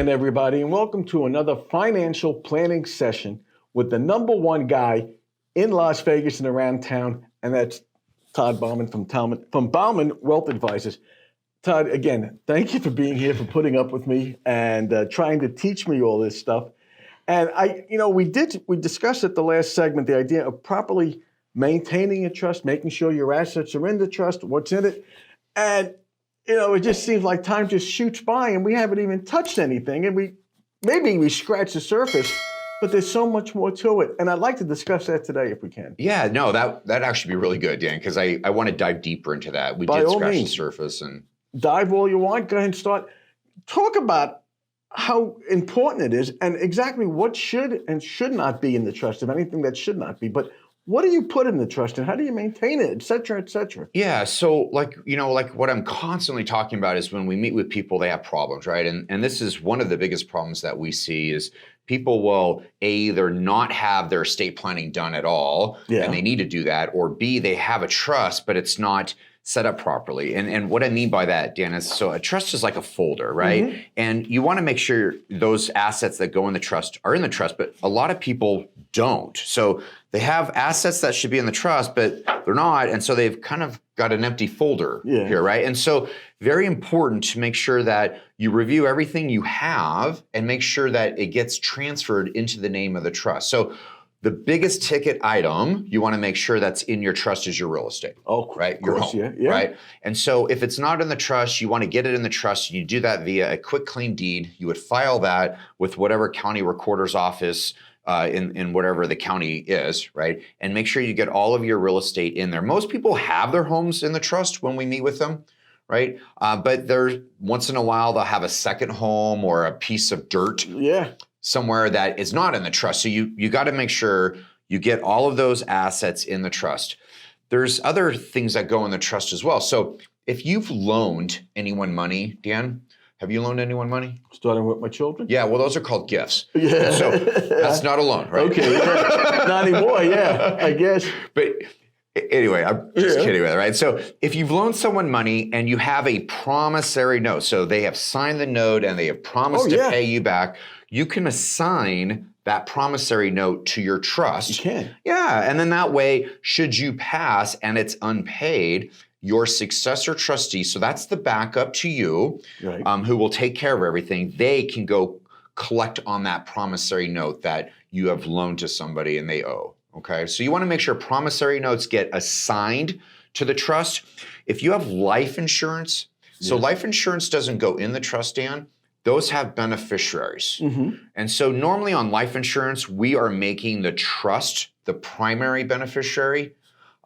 again, everybody, and welcome to another financial planning session with the number one guy in Las Vegas and around town, and that's Todd Bauman from Bauman Wealth Advisors. Todd, again, thank you for being here, for putting up with me and trying to teach me all this stuff. And we discussed at the last segment the idea of properly maintaining a trust, making sure your assets are in the trust, what's in it, and it just seems like time just shoots by and we haven't even touched anything. And maybe we scratch the surface, but there's so much more to it. And I'd like to discuss that today if we can. Yeah, no, that'd actually be really good, Dan, because I want to dive deeper into that. We did scratch the surface. And dive all you want. Go ahead and start. Talk about how important it is and exactly what should and should not be in the trust, if anything that should not be. But what do you put in the trust and how do you maintain it, et cetera, et cetera? Yeah, so like what I'm constantly talking about is when we meet with people, they have problems, right? And this is one of the biggest problems that we see is people will either not have their estate planning done at all, and they need to do that, or B, they have a trust, but it's not set up properly. And what I mean by that, Dan, is so a trust is like a folder, right? Mm-hmm. And you want to make sure those assets that go in the trust are in the trust, but a lot of people don't. So they have assets that should be in the trust, but they're not. And so they've kind of got an empty folder here, right? And so very important to make sure that you review everything you have and make sure that it gets transferred into the name of the trust. So the biggest ticket item you want to make sure that's in your trust is your real estate. Oh, right? Your home, right? And so if it's not in the trust, you want to get it in the trust. You do that via a quick claim deed. You would file that with whatever county recorder's office in whatever the county is, right? And make sure you get all of your real estate in there. Most people have their homes in the trust when we meet with them, right? But there's once in a while they'll have a second home or a piece of dirt. Somewhere that is not in the trust. So you got to make sure you get all of those assets in the trust. There's other things that go in the trust as well. So if you've loaned anyone money, Dan, have you loaned anyone money? Starting with my children? Yeah, well, those are called gifts. Yeah. So that's not a loan, right? Okay, not anymore, I guess. But anyway, I'm just kidding with it, right? So if you've loaned someone money and you have a promissory note, so they have signed the note and they have promised to pay you back, you can assign that promissory note to your trust. You can. Yeah, and then that way, should you pass and it's unpaid, your successor trustee, so that's the backup to you, who will take care of everything, they can go collect on that promissory note that you have loaned to somebody and they owe. Okay, so you want to make sure promissory notes get assigned to the trust. If you have life insurance, so life insurance doesn't go in the trust, Dan, those have beneficiaries. Mm-hmm. And so normally on life insurance, we are making the trust the primary beneficiary.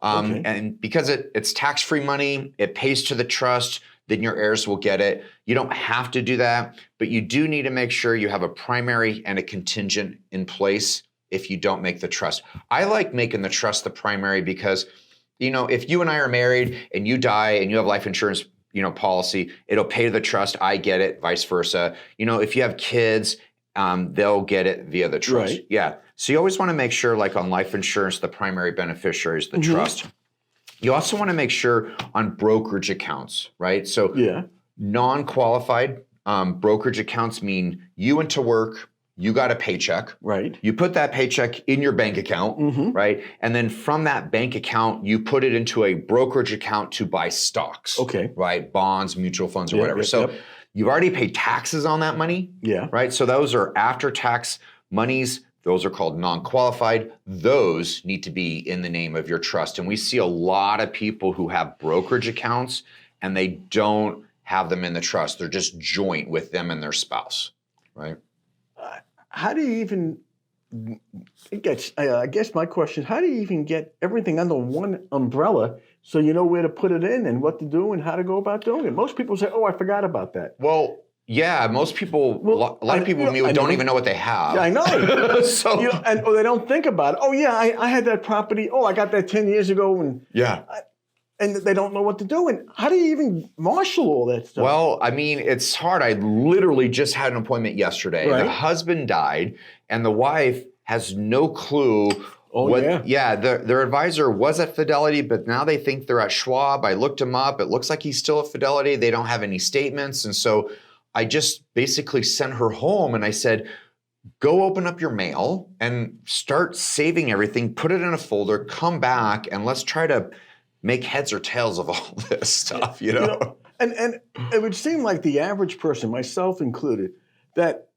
And because it's tax-free money, it pays to the trust, then your heirs will get it. You don't have to do that, but you do need to make sure you have a primary and a contingent in place if you don't make the trust. I like making the trust the primary because, if you and I are married and you die and you have life insurance, policy, it'll pay to the trust, I get it, vice versa. If you have kids, they'll get it via the trust. Right. Yeah. So you always want to make sure, like on life insurance, the primary beneficiary is the trust. You also want to make sure on brokerage accounts, right? So non-qualified brokerage accounts mean you went to work, you got a paycheck. Right. You put that paycheck in your bank account, right? And then from that bank account, you put it into a brokerage account to buy stocks. Okay. Right? Bonds, mutual funds, or whatever. So you've already paid taxes on that money. Yeah. Right? So those are after-tax monies. Those are called non-qualified. Those need to be in the name of your trust. And we see a lot of people who have brokerage accounts and they don't have them in the trust. They're just joint with them and their spouse, right? How do you even I guess my question, how do you even get everything under one umbrella so you know where to put it in and what to do and how to go about doing it? Most people say, oh, I forgot about that. Well, yeah, most people, a lot of people don't even know what they have. Yeah, I know. So, or they don't think about it. Oh, yeah, I had that property. Oh, I got that 10 years ago. And and they don't know what to do. And how do you even marshal all that stuff? Well, I mean, it's hard. I literally just had an appointment yesterday. Right. The husband died, and the wife has no clue. Their advisor was at Fidelity, but now they think they're at Schwab. I looked him up. It looks like he's still at Fidelity. They don't have any statements. And so I just basically sent her home and I said, go open up your mail and start saving everything, put it in a folder, come back, and let's try to make heads or tails of all this stuff, you know? And it would seem like the average person, myself included, that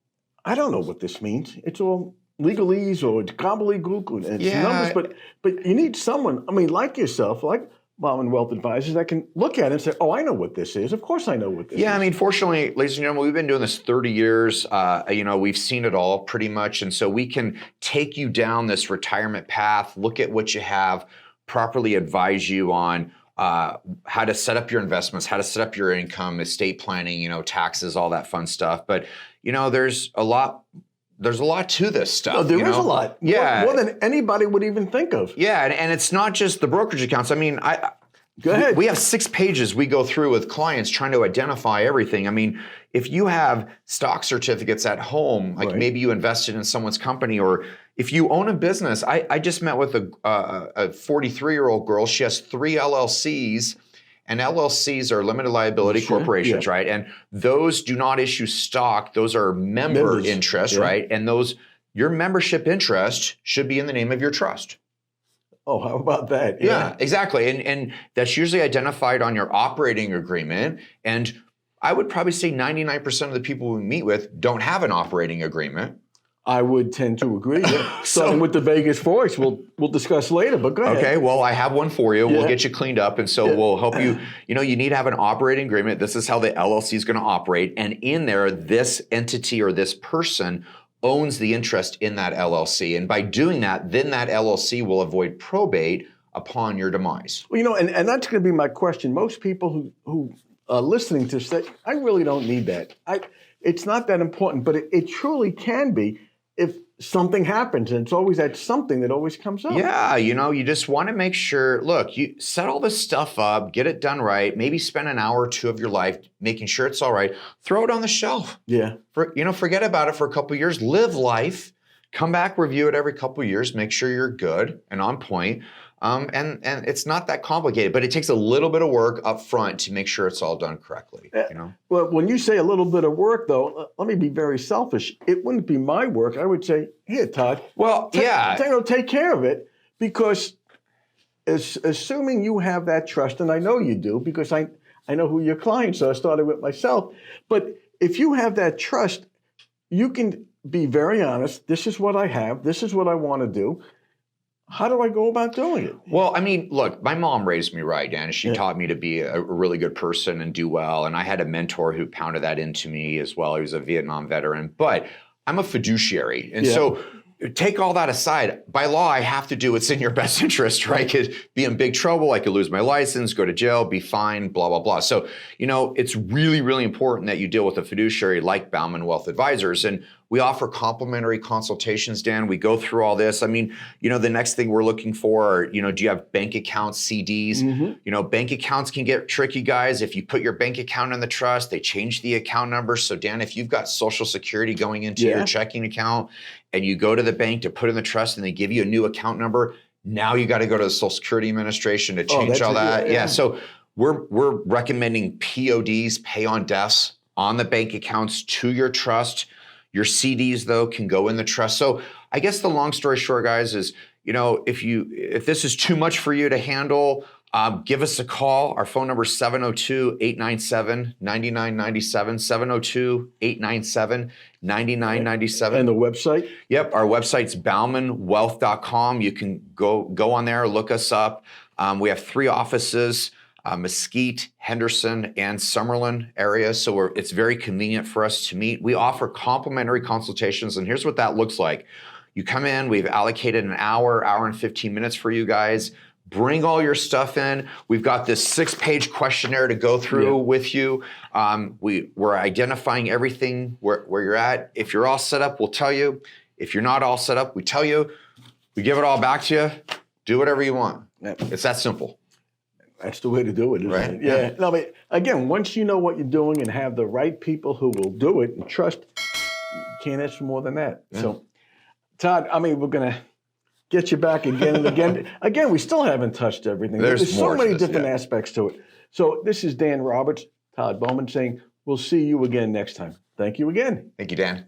I don't know what this means. It's all legalese or it's gobbledygook and it's numbers, but you need someone, I mean, like yourself, like Bauman Wealth Advisors, that can look at it and say, oh, I know what this is. Of course I know what this is. Yeah, I mean, fortunately, ladies and gentlemen, we've been doing this 30 years. We've seen it all pretty much. And so we can take you down this retirement path, look at what you have, properly advise you on how to set up your investments, how to set up your income, estate planning, taxes, all that fun stuff. But, there's a lot to this stuff. Oh, there is a lot. Yeah. More than anybody would even think of. Yeah, and it's not just the brokerage accounts. I mean, Go ahead. We have 6 pages we go through with clients trying to identify everything. I mean, if you have stock certificates at home, like maybe you invested in someone's company, or if you own a business, I just met with a 43-year-old girl. She has 3 LLCs. And LLCs are limited liability corporations, right? And those do not issue stock. Those are member interests, right? And your membership interest should be in the name of your trust. Oh, how about that? Yeah, exactly. And that's usually identified on your operating agreement. And I would probably say 99% of the people we meet with don't have an operating agreement. I would tend to agree. Starting with the Vegas Forex, we'll discuss later, but go ahead. Okay, well, I have one for you. We'll get you cleaned up, and so we'll help you. You need to have an operating agreement. This is how the LLC is going to operate, and in there, this entity or this person owns the interest in that LLC, and by doing that, then that LLC will avoid probate upon your demise. Well, and that's going to be my question. Most people who are listening to say, I really don't need that. It's not that important, but it truly can be if something happens, and it's always that something that always comes up. Yeah, you just want to make sure, look, you set all this stuff up, get it done right, maybe spend an hour or 2 of your life making sure it's all right, throw it on the shelf. Yeah. Forget about it for a couple of years, live life, come back, review it every couple of years, make sure you're good and on point. And it's not that complicated, but it takes a little bit of work up front to make sure it's all done correctly. Well, when you say a little bit of work, though, let me be very selfish. It wouldn't be my work. I would say, here, Todd. Well, take care of it, because assuming you have that trust, and I know you do, because I know who your clients are. I started with myself. But if you have that trust, you can be very honest. This is what I have. This is what I want to do. How do I go about doing it? Well, I mean, look, my mom raised me right, Dan. She taught me to be a really good person and do well. And I had a mentor who pounded that into me as well. He was a Vietnam veteran. But I'm a fiduciary. And so take all that aside. By law, I have to do what's in your best interest, right? I could be in big trouble. I could lose my license, go to jail, be fined, blah, blah, blah. So, it's really, really important that you deal with a fiduciary like Bauman Wealth Advisors. And we offer complimentary consultations, Dan. We go through all this. I mean, the next thing we're looking for are, do you have bank accounts, CDs? Mm-hmm. Bank accounts can get tricky, guys. If you put your bank account in the trust, they change the account number. So, Dan, if you've got Social Security going into your checking account and you go to the bank to put in the trust and they give you a new account number, now you got to go to the Social Security Administration to change all that. Yeah. So we're recommending PODs, pay on deaths, on the bank accounts to your trust. Your CDs, though, can go in the trust. So I guess the long story short, guys, is, if this is too much for you to handle, give us a call. Our phone number is 702-897-9997, 702-897-9997. And the website? Yep, our website's baumanwealth.com. You can go on there, look us up. We have 3 offices, Mesquite, Henderson, and Summerlin area. So it's very convenient for us to meet. We offer complimentary consultations, and here's what that looks like. You come in, we've allocated an hour and 15 minutes for you guys. Bring all your stuff in. We've got this 6-page questionnaire to go through with you. We're identifying everything where you're at. If you're all set up, we'll tell you. If you're not all set up, we tell you. We give it all back to you. Do whatever you want. It's that simple. That's the way to do it, isn't right? it? Yeah. No, but again, once you know what you're doing and have the right people who will do it and trust, you can't ask for more than that. Yeah. So, Todd, we're going to get you back again and again. Again, we still haven't touched everything. There's so many different aspects to it. So this is Dan Roberts, Todd Bauman saying, We'll see you again next time. Thank you again. Thank you, Dan.